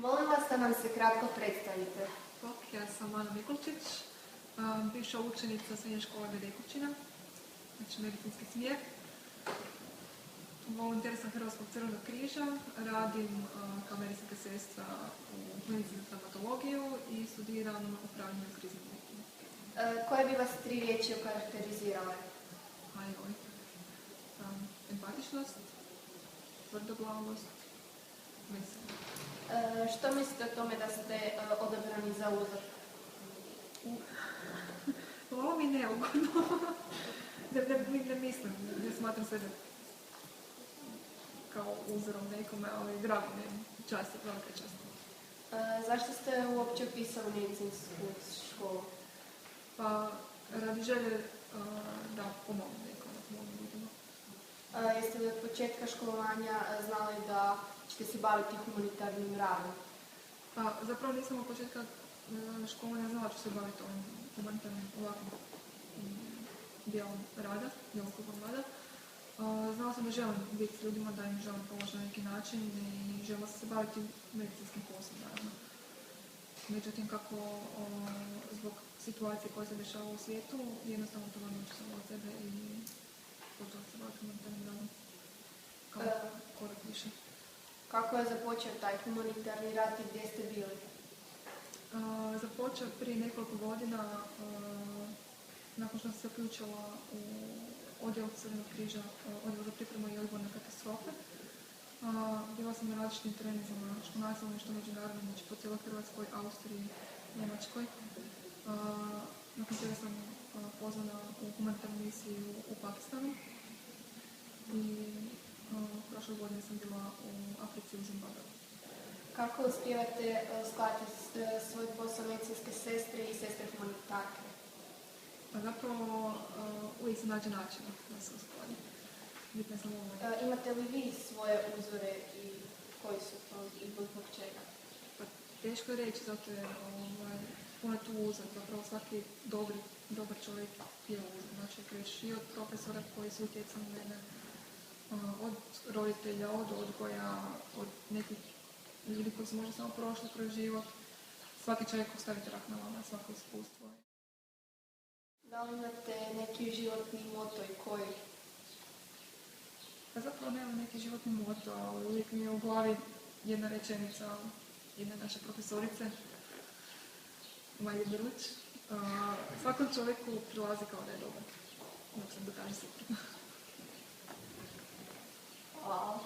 Molim vas da nam se kratko predstavite. Ja sam Ana Mikulčić, bivša učenica srednje škole Bedekućina, znači medicinski smjer. Volonter sam Hrvatskog crvenog križa, radim kao medicinska sestra u medicinsku traumatologiju i studiram upravljanje u kriznim uvjetima. Koje bi vas 3 riječi okarakterizirale? Empatičnost, tvrdoglavost, veselo. Što mislite o tome da ste odabrani za uzor? Ovo mi je neugodno. Ne mislim, ne smatram sebe kao uzorom nekome, ali drago mi je, čast, velika čast. Zašto ste uopće upisali medicinsku školu? Pa radi želje da pomognu nekome, pomognu ljudima. Jeste li od početka školovanja znali da ćete se baviti humanitarnim radom? Pa zapravo nisam od početka školovanja znala ću se baviti ovim humanitarnim ovakvim dijelom rada, djelokrugom rada. Znala sam da želim biti s ljudima, da im želim pomoći na neki način i želim se baviti medicinskim poslom, naravno. Međutim, kako zbog situacije koja se dešava u svijetu, jednostavno to vam sam od sebe i počela se baviti humanitarnim radom kao korak više. Kako je započeo taj humanitarni rad i gdje ste bili? Započeo prije nekoliko godina, nakon što sam se uključila u odjel Crvenog križa, odjel za pripremu i odgovor na katastrofe. Bila sam na različitim treninzama, što nacionalnim, što međunarodnim, znači po cijeloj Hrvatskoj, Austriji, Njemačkoj. Nakon toga sam pozvana u humanitarnu misiju u Pakistanu i prošle godine sam bila u Africi, u Zimbabwe. Kako uspijevate skladiti svoj posao medicinske sestre i sestre humanitarke? Pa zapravo uvijek se nađe načina da se uskladi. Bitno je samo imate li vi svoje uzore i koji su to i zbog čega? Pa teško je reći, zato je puno tu uzor. Zapravo svaki dobar čovjek je uzor. Znači kreneš i od profesora koji su utjecali na mene, od roditelja, od odgoja, od nekih ljudi koji su možda samo prošli kroz život. Svaki čovjek ostavi trag na vama, svako iskustvo. Da li imate neki životni moto i koji? Pa zapravo nemam neki životni moto, ali uvijek mi je u glavi jedna rečenica jedne naše profesorice, Majde Brlić. Svakom čovjeku prilazi kao da je dobar. Dok se dokaže suprotno. Hvala.